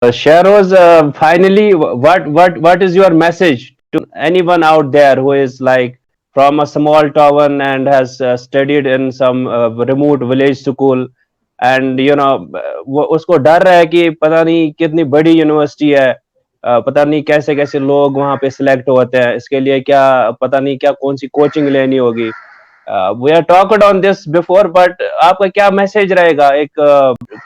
Shahroz, finally, what is your message to anyone out there who is like from a small town and has studied in some remote village school, and वो उसको डर है कि पता नहीं कितनी बड़ी यूनिवर्सिटी है, पता नहीं कैसे कैसे लोग वहाँ पे सिलेक्ट होते हैं, इसके लिए क्या पता नहीं क्या कौन सी कोचिंग लेनी होगी। We are talked on this before, but आपका क्या मैसेज रहेगा एक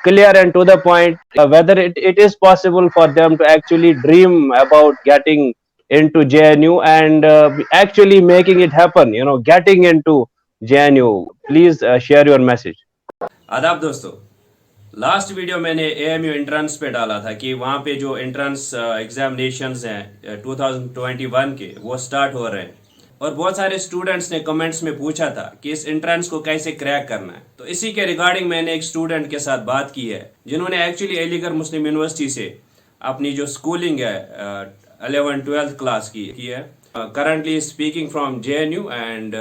clear and to the point, whether it is possible for them to actually dream about getting into JNU and actually making it happen, getting into JNU. Please share your message. आदाब दोस्तों। Last video मैंने AMU entrance पे डाला था कि वहाँ पे जो एंट्रेंस एग्जामिनेशंस हैं 2021 के वो स्टार्ट हो रहे हैं, और बहुत सारे स्टूडेंट्स ने कमेंट्स में पूछा था कि इस एंट्रेंस को कैसे क्रैक करना है। तो इसी के रिगार्डिंग मैंने एक स्टूडेंट के साथ बात की है जिन्होंने एक्चुअली अलीगढ़ मुस्लिम यूनिवर्सिटी से अपनी जो स्कूलिंग है 11th-12th क्लास की है। Currently speaking from JNU and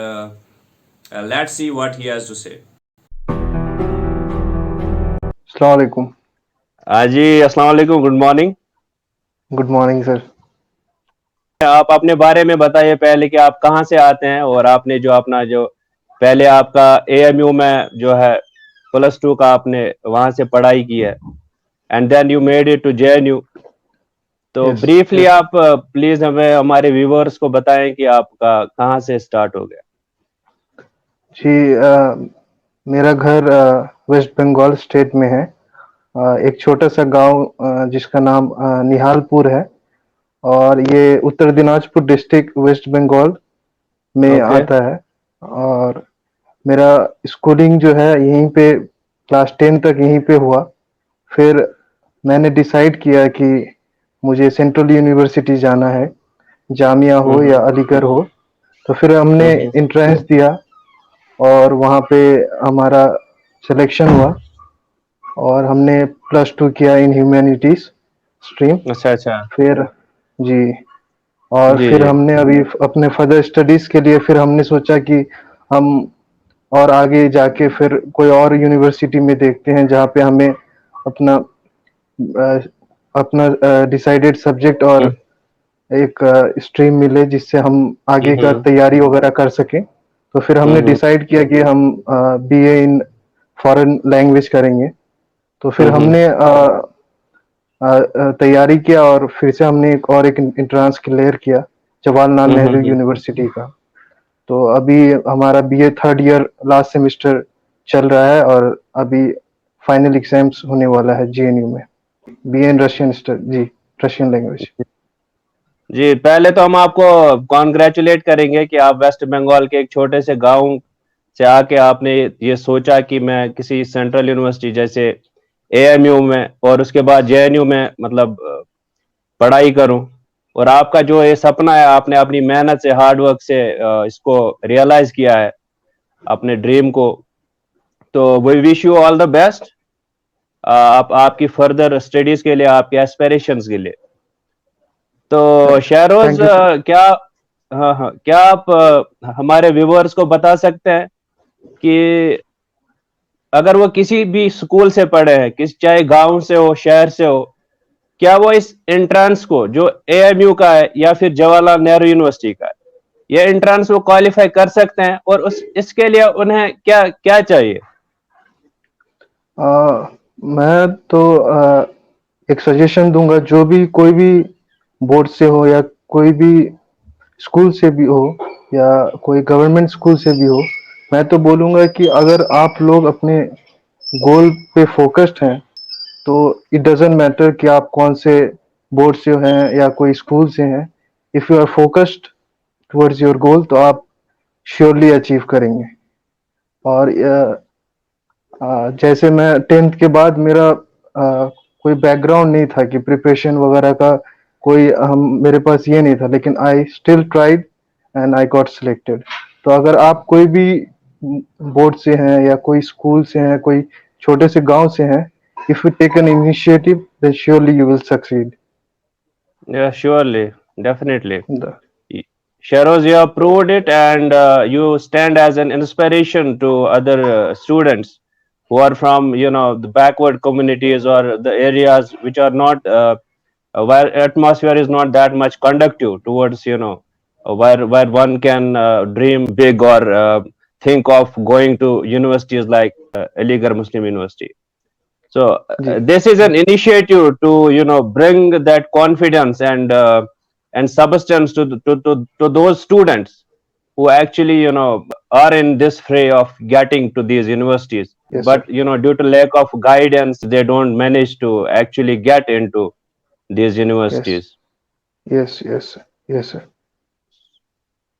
let's see what he has to say. अस्सलाम वालेकुम। जी अस्सलाम वालेकुम, good morning. Good morning sir. आप अपने बारे में बताइए पहले कि आप कहाँ से आते हैं, और आपने जो अपना जो पहले आपका AMU में जो है +2 का आपने वहां से पढ़ाई की है, and then you made it to JNU। तो यस ब्रीफली यस आप प्लीज हमें हमारे व्यूवर्स को बताएं कि आपका कहाँ से स्टार्ट हो गया। जी, मेरा घर वेस्ट बंगाल स्टेट में है। एक छोटा सा गांव जिसका नाम निहालपुर है, और ये उत्तर दिनाजपुर डिस्ट्रिक्ट वेस्ट बंगाल में ओके। आता है। और मेरा स्कूलिंग जो है यहीं पे, क्लास 10 तक यहीं पे हुआ। फिर मैंने डिसाइड किया कि मुझे सेंट्रल यूनिवर्सिटी जाना है, जामिया हो या हम्म। अलीगढ़ हो। तो फिर हमने हम्म। एंट्रेंस दिया और वहाँ पे हमारा सिलेक्शन हुआ, और हमने +2 किया इन ह्यूमैनिटीज स्ट्रीम। अच्छा अच्छा। फिर जी, और जी फिर जी। हमने अभी अपने फर्दर स्टडीज के लिए फिर हमने सोचा कि हम और आगे जाके फिर कोई और यूनिवर्सिटी में देखते हैं जहाँ पे हमें अपना अपना डिसाइडेड सब्जेक्ट और हम्म। एक स्ट्रीम मिले जिससे हम आगे का हम्म। तैयारी वगैरह कर सकें। तो फिर हमने हम्म। डिसाइड किया कि हम BA इन फॉरेन लैंग्वेज करेंगे। तो फिर हम्म। हमने तैयारी किया, और फिर से हमने एक एंट्रेंस क्लियर किया जवाहरलाल नेहरू हम्म। यूनिवर्सिटी का। तो अभी हमारा BA third year last semester चल रहा है, और अभी फाइनल एग्जाम्स होने वाला है JNU में। BA इन रशियन जी, रशियन लैंग्वेज। जी, पहले तो हम आपको कॉन्ग्रेचुलेट करेंगे कि आप वेस्ट बंगाल के एक छोटे से गांव से आके आपने ये सोचा कि मैं किसी सेंट्रल यूनिवर्सिटी जैसे AMU में और उसके बाद JNU में मतलब पढ़ाई करूं, और आपका जो ये सपना है आपने अपनी मेहनत से हार्ड वर्क से इसको रियलाइज किया है, अपने ड्रीम को। तो we wish you all the best, आप आपकी फर्दर स्टडीज के लिए, आपके एस्पिरेशंस के लिए। तो शहरोज, थैंक यू सर। क्या, हाँ हाँ, क्या आप हमारे व्यूवर्स को बता सकते हैं कि अगर वो किसी भी स्कूल से पढ़े हैं, किस चाहे गांव से हो शहर से हो, क्या वो इस एंट्रेंस को जो AMU का है या फिर जवाहरलाल नेहरू यूनिवर्सिटी का है, ये एंट्रेंस वो क्वालिफाई कर सकते हैं, और उस इसके लिए उन्हें क्या क्या चाहिए? मैं तो एक सजेशन दूंगा, जो भी कोई भी बोर्ड से हो या कोई भी स्कूल से भी हो या कोई गवर्नमेंट स्कूल से भी हो, मैं तो बोलूंगा कि अगर आप लोग अपने गोल पे फोकस्ड हैं, तो इट डजेंट मैटर कि आप कौन से बोर्ड से हैं या कोई स्कूल से हैं। If you are focused towards your goal, तो आप श्योरली अचीव करेंगे। और जैसे मैं 10th के बाद मेरा कोई बैकग्राउंड नहीं था कि प्रिपरेशन वगैरह का, कोई हम मेरे पास ये नहीं था, लेकिन I still tried and I got selected. तो अगर आप कोई भी बोर्ड से हैं या कोई स्कूल से हैं, कोई छोटे से गांव से हैं, if you take an initiative, then surely you will succeed. Surely, definitely. Sharoz, you have proved it, and you stand as an inspiration to other students who are from, you know, the backward communities or the areas which are not where atmosphere is not that much conductive towards, you know, where one can dream big or think of going to universities like Aligarh Muslim University. So जी this is an initiative to, you know, bring that confidence and substance to, to those students who actually, you know, are in this fray of getting to these universities, yes but, sir you know, due to lack of guidance they don't manage to actually get into these yes universities. Yes yes yes sir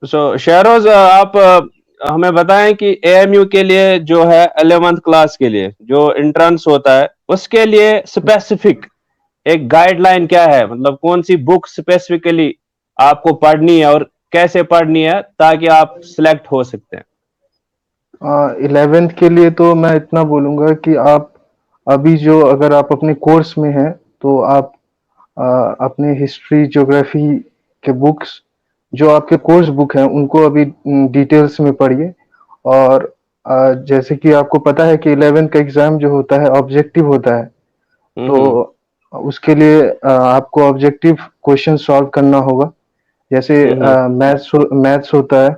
so Shahroz, आप हमें बताएं कि AMU के लिए जो है 11th class के लिए जो एंट्रेंस होता है उसके लिए स्पेसिफिक एक गाइडलाइन क्या है, मतलब कौन सी बुक स्पेसिफिकली आपको पढ़नी है और कैसे पढ़नी है ताकि आप सिलेक्ट हो सकते हैं? 11th के लिए तो मैं इतना बोलूँगा कि आप अभी जो अगर आप अपने कोर्स में हैं, तो आप अ, अपने हिस्ट्री, ज्योग्राफी के बुक्स जो आपके कोर्स बुक हैं, उनको अभी डिटेल्स में पढ़िए और जैसे कि आपको पता है कि 11th का एग्ज़ाम जो होता है ऑब्जेक्टिव होता है, हम्म तो उसके लिए आपको ऑब्जेक्टिव क्वेश्चन सॉल्व करना होगा। जैसे हम्म मैथ्स होता है,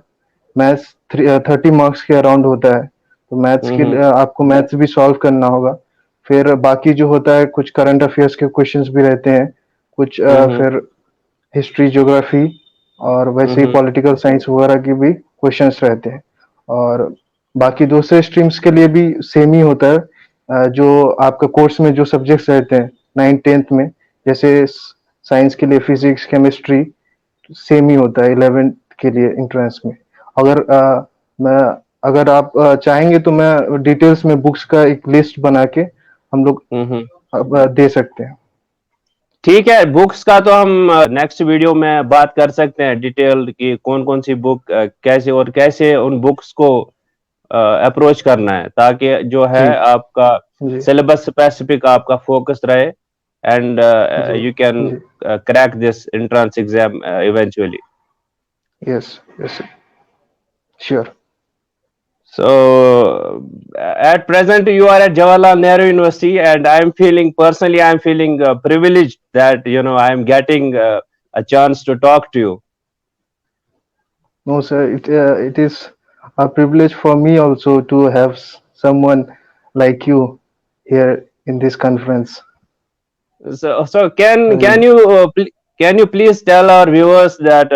मैथ्स 30 मार्क्स के अराउंड होता है, तो मैथ्स के हम्म लिए आपको मैथ्स भी सॉल्व करना होगा। फिर बाकी जो होता है कुछ करंट अफेयर्स के क्वेश्चंस भी रहते हैं, कुछ हम्म फिर हिस्ट्री, ज्योग्राफी और वैसे ही हम्म पॉलिटिकल साइंस वगैरह के भी क्वेश्चंस रहते हैं। और बाकी दूसरे स्ट्रीम्स के लिए भी सेम ही होता है। जो आपका कोर्स में जो सब्जेक्ट्स रहते हैं 9th-10th में, जैसे साइंस के लिए फिजिक्स, केमिस्ट्री सेम ही होता है 11th के लिए एंट्रेंस में। अगर मैं अगर आप चाहेंगे तो मैं डिटेल्स में बुक्स का एक लिस्ट बना के हम लोग हम्म दे सकते हैं। ठीक है, बुक्स का तो हम नेक्स्ट वीडियो में बात कर सकते हैं डिटेल की कौन कौन सी बुक कैसे और कैसे उन बुक्स को अप्रोच करना है ताकि जो है जी, आपका जी, सिलेबस स्पेसिफिक आपका फोकस रहे एंड जी, यू कैन जी। Crack this entrance exam eventually. Yes, yes, sure. So at present you are at Jawaharlal Nehru University, and I am feeling personally, I am feeling privileged that, you know, I am getting a chance to talk to you. No, sir, it is a privilege for me also to have someone like you here in this conference. So can Really. you can you please tell our viewers that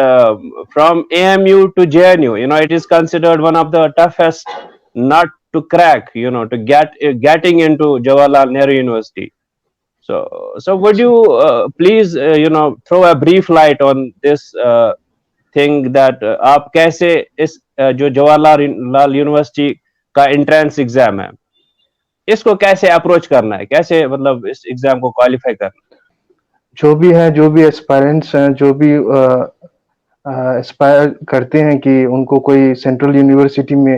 from AMU to JNU, you know, it is considered one of the toughest nut to crack, you know, to getting into Jawaharlal Nehru University. So would Yes, sir. you please, you know, throw a brief light on this thing that आप कैसे इस जो Jawaharlal university का entrance exam है इसको कैसे approach करना है, कैसे मतलब इस एग्जाम को क्वालिफाई करना जो भी हैं, जो भी एस्पायरेंट्स हैं, जो भी एस्पायर करते हैं कि उनको कोई सेंट्रल यूनिवर्सिटी में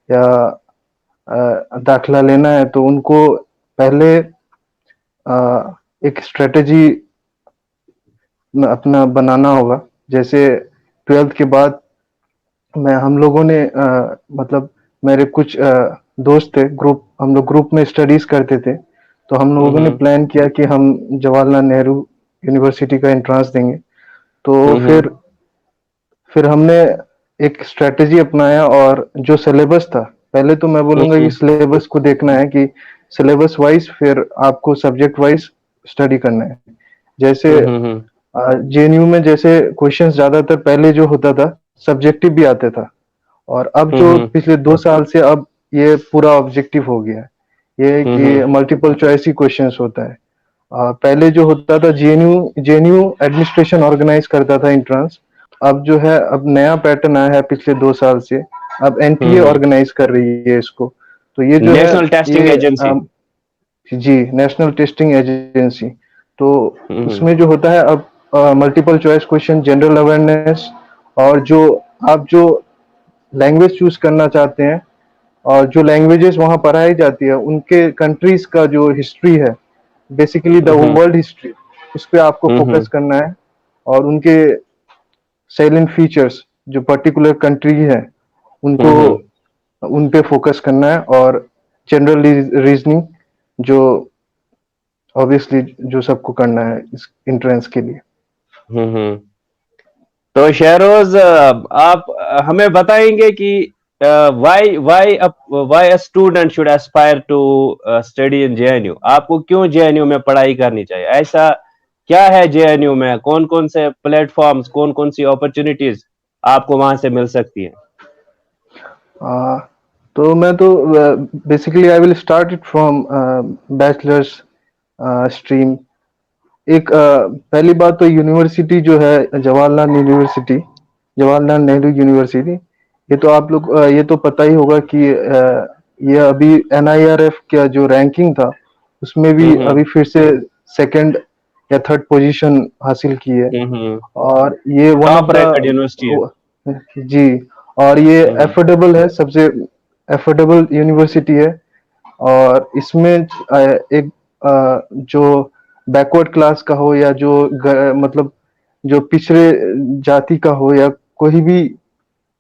या दाखिला लेना है, तो उनको पहले एक स्ट्रेटजी अपना बनाना होगा। जैसे 12th के बाद मैं हम लोगों ने मतलब मेरे कुछ दोस्त थे, ग्रुप हम लोग ग्रुप में स्टडीज करते थे, तो हम है? लोगों ने प्लान किया कि हम जवाहरलाल नेहरू यूनिवर्सिटी का एंट्रेंस देंगे। तो फिर हमने एक स्ट्रेटजी अपनाया और जो सिलेबस था, पहले तो मैं बोलूँगा कि सिलेबस को देखना है कि सिलेबस वाइज़ फिर आपको सब्जेक्ट वाइज़ स्टडी करना है। जैसे जेएनयू में जैसे क्वेश्चंस ज़्यादातर पहले जो होता था, सब्जेक्टिव भी आता था और अब जो पिछले 2 साल से अब ये पूरा ऑब्जेक्टिव हो गया है। ये कि मल्टीपल चॉइस ही क्वेश्चंस होता है। पहले जो होता था जेएनयू एडमिनिस्ट्रेशन ऑर्गेनाइज करता था एंट्रेंस। अब जो है अब नया पैटर्न आया है पिछले 2 साल से। अब एनटीए ऑर्गेनाइज कर रही है इसको। तो ये जो है नेशनल टेस्टिंग ये एजेंसी. जी, नेशनल टेस्टिंग एजेंसी। तो हम्म उसमें जो होता है अब multiple choice question, general awareness और जो आप जो लैंग्वेज चूज करना चाहते हैं और जो लैंग्वेजेस वहाँ पढ़ाई जाती है उनके कंट्रीज का जो हिस्ट्री है, बेसिकली द वर्ल्ड हिस्ट्री, उस पे आपको फोकस करना है और उनके साइलेंट फीचर्स जो पर्टिकुलर कंट्री है उनको उन पे फोकस करना है। और जनरल रीजनिंग, जो ऑब्वियसली जो सबको करना है इस एंट्रेंस के लिए। हम्म। तो शहरोज, आप हमें बताएंगे कि why why why a student should aspire to study in JNU. आपको क्यों जेएनयू में पढ़ाई करनी चाहिए? ऐसा क्या है जेएनयू में? कौन कौन से प्लेटफॉर्म्स, कौन कौन सी अपॉर्चुनिटीज आपको वहां से मिल सकती हैं? आ, तो मैं तो basically I will start it from bachelors stream. एक पहली बात तो यूनिवर्सिटी जो है जवाहरलाल नेहरू यूनिवर्सिटी, ये तो आप लोग ये तो पता ही होगा कि ये अभी एनआईआरएफ का जो रैंकिंग था उसमें भी हम्म अभी फिर से सेकंड या थर्ड पोजीशन हासिल की है। हम्म। और ये one of top ranked university है। द जी, और ये हम्म एफोर्डेबल है, सबसे एफोर्डेबल यूनिवर्सिटी है। और इसमें एक जो बैकवर्ड क्लास का हो या जो मतलब जो पिछड़े जाति का हो या कोई भी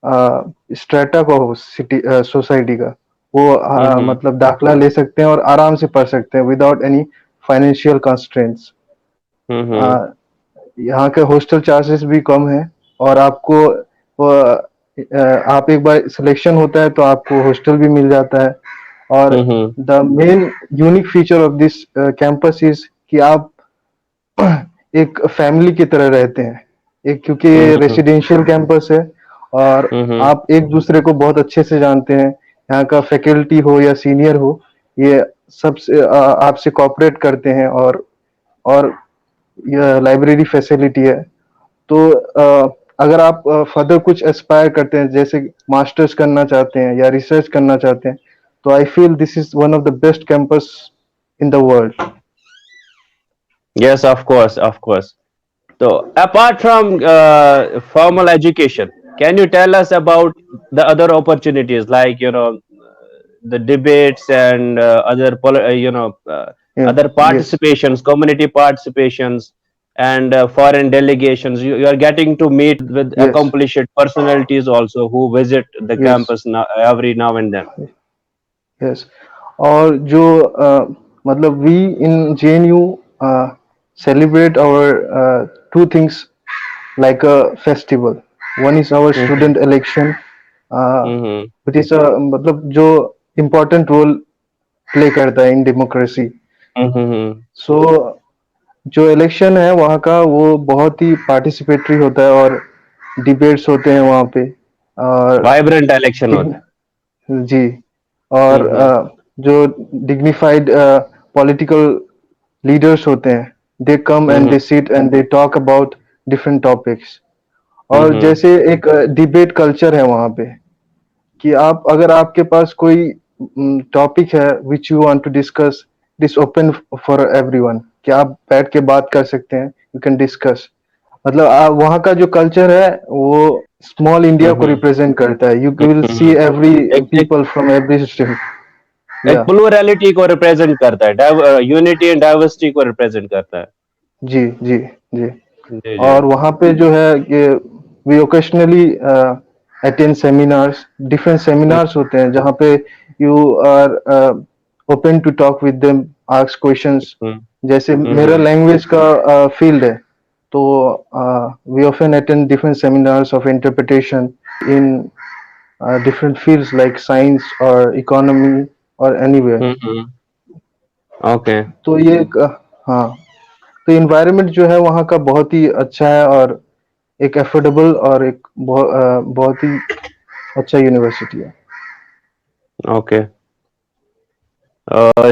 स्ट्रेटा का हो, सिटी सोसाइटी का, वो हम्म मतलब दाखला ले सकते हैं और आराम से पढ़ सकते हैं विदाउट एनी फाइनेंशियल कंस्ट्रेंट्स। हम्म यहाँ के हॉस्टल चार्जेस भी कम है, और आपको आप एक बार सिलेक्शन होता है तो आपको हॉस्टल भी मिल जाता है। और hmm the main unique feature of this campus is कि आप एक फैमिली की तरह रहते हैं, एक क्योंकि ये हम्म रेसिडेंशियल कैंपस है। और हम्म आप एक दूसरे को बहुत अच्छे से जानते हैं, यहाँ का फैकल्टी हो या सीनियर हो, ये सबसे आपसे कोऑपरेट करते हैं। और यह लाइब्रेरी फैसिलिटी है। तो अगर आप फर्दर कुछ एस्पायर करते हैं, जैसे मास्टर्स करना चाहते हैं या रिसर्च करना चाहते हैं, तो I feel this is one of the best campus in the world. Yes, of course, of course. So, apart from formal education, can you tell us about the other opportunities, like the debates and Yeah, other yes, participations, community participations, and foreign delegations? You are getting to meet with yes, accomplished personalities also who visit the yes, campus every now and then. yes। और जो मतलब we in JNU celebrate our two things like a festival. One is our Mm-hmm, student election, mm-hmm, which is a मतलब जो important role play करता है in democracy. mm-hmm. सो जो election है वहाँ का, वो बहुत ही पार्टिसिपेटरी होता है, और डिबेट्स होते हैं वहाँ पे। और Vibrant election होता है। जी, और Mm-hmm, जो डिग्निफाइड पॉलिटिकल लीडर्स होते हैं, they come and mm-hmm, they sit and they talk about different topics. और mm-hmm. जैसे एक डिबेट कल्चर है वहाँ पे, कि आप अगर आपके पास कोई टॉपिक है which you want to discuss, it is open for everyone, कि आप बैठ के बात कर सकते हैं, यू कैन डिस्कस। मतलब वहाँ का जो कल्चर है वो स्मॉल इंडिया को Mhm, रिप्रेजेंट करता है। You will see mhm. Every एक पीपल फ्रॉम एवरी स्टेट। एक या प्लूरैलिटी को रिप्रेजेंट करता है, यूनिटी एंड डाइवर्सिटी को रिप्रेजेंट करता है। जी, जी, जी। जी जी। और वहाँ पे जो है कि we occasionally attend seminars, different seminars होते हैं जहाँ पे you are open to talk with them, ask questions. Hmm जैसे मेरा हम्म लैंग्वेज का फील्ड है, तो we often attend different seminars of interpretation in different fields like science और इकोनॉमी और एनीवेयर। ओके। तो ये हाँ, तो इन्वायरमेंट जो है वहाँ का बहुत ही अच्छा है, और एक एफोर्डेबल और एक बहुत ही अच्छा यूनिवर्सिटी है। Okay.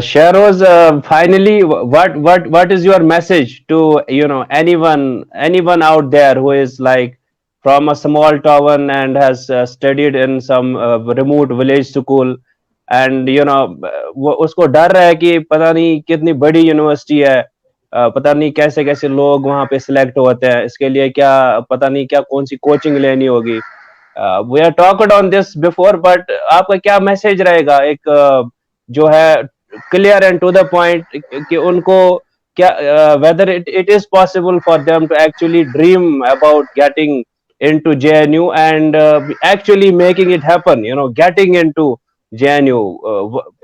Shahroz, finally, what is your message to anyone out there who is like from a small town and has studied in some remote village school, and वो उसको डर है कि पता नहीं कितनी बड़ी यूनिवर्सिटी है, पता नहीं कैसे कैसे लोग वहाँ पे सिलेक्ट होते हैं, इसके लिए क्या पता नहीं क्या कौन सी कोचिंग लेनी होगी। We are talked on this before, but आपका क्या मैसेज रहेगा एक जो है clear and to the point, कि उनको क्या whether it is possible for them to actually dream about getting into JNU and actually making it happen, getting into JNU.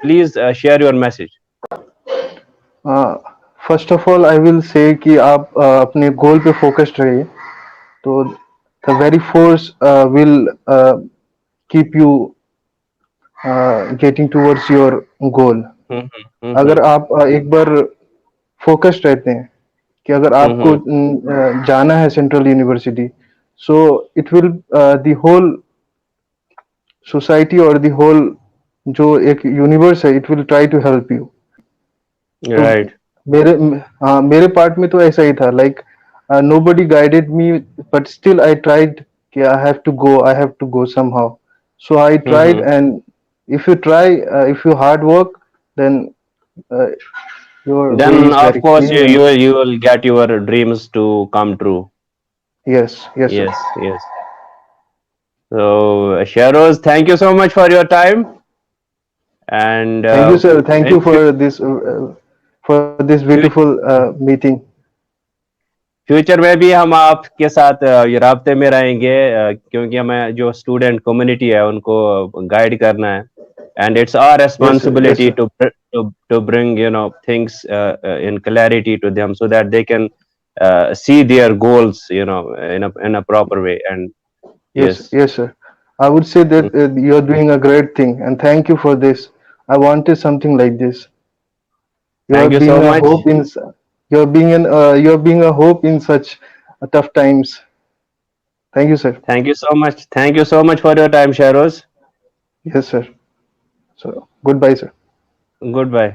Please share your message. First of all I will say कि आप अपने गोल पे focused रहिए, तो the very force will keep you getting towards your goal. अगर Mm-hmm. आप एक बार focused रहते हैं कि अगर आपको Mm-hmm. जाना है central university, so it will the whole society और द होल जो एक यूनिवर्स है, it will try to help you. तो Right. मेरे हाँ, मेरे पार्ट में तो ऐसा ही था, like nobody guided me, but still I tried कि I have to go somehow, so I tried, Mm-hmm. and if you try, if you hard work, then uh, your way Then is of very course clear, and you will get your dreams to come true. yes sir. Yes, yes. So Shahroz, thank you so much for your time, and Thank you sir, thank in you for this fu- beautiful meeting. Future में भी हम आपके साथ ये राब्ते में रहेंगे, क्योंकि हमें जो स्टूडेंट कम्युनिटी है उनको गाइड करना है, and it's our Yes sir, yes responsibility sir, to bring things in clarity to them so that they can see their goals in a proper way. And yes. yes sir. I would say Mm. that you're doing a great thing, and thank you for this. I wanted something like this. You are Thank you being so a much. hope in you're being a hope in such tough times. Thank you, sir. Thank you so much. Thank you so much for your time, Shahroz. Yes, sir. So goodbye, sir. Goodbye.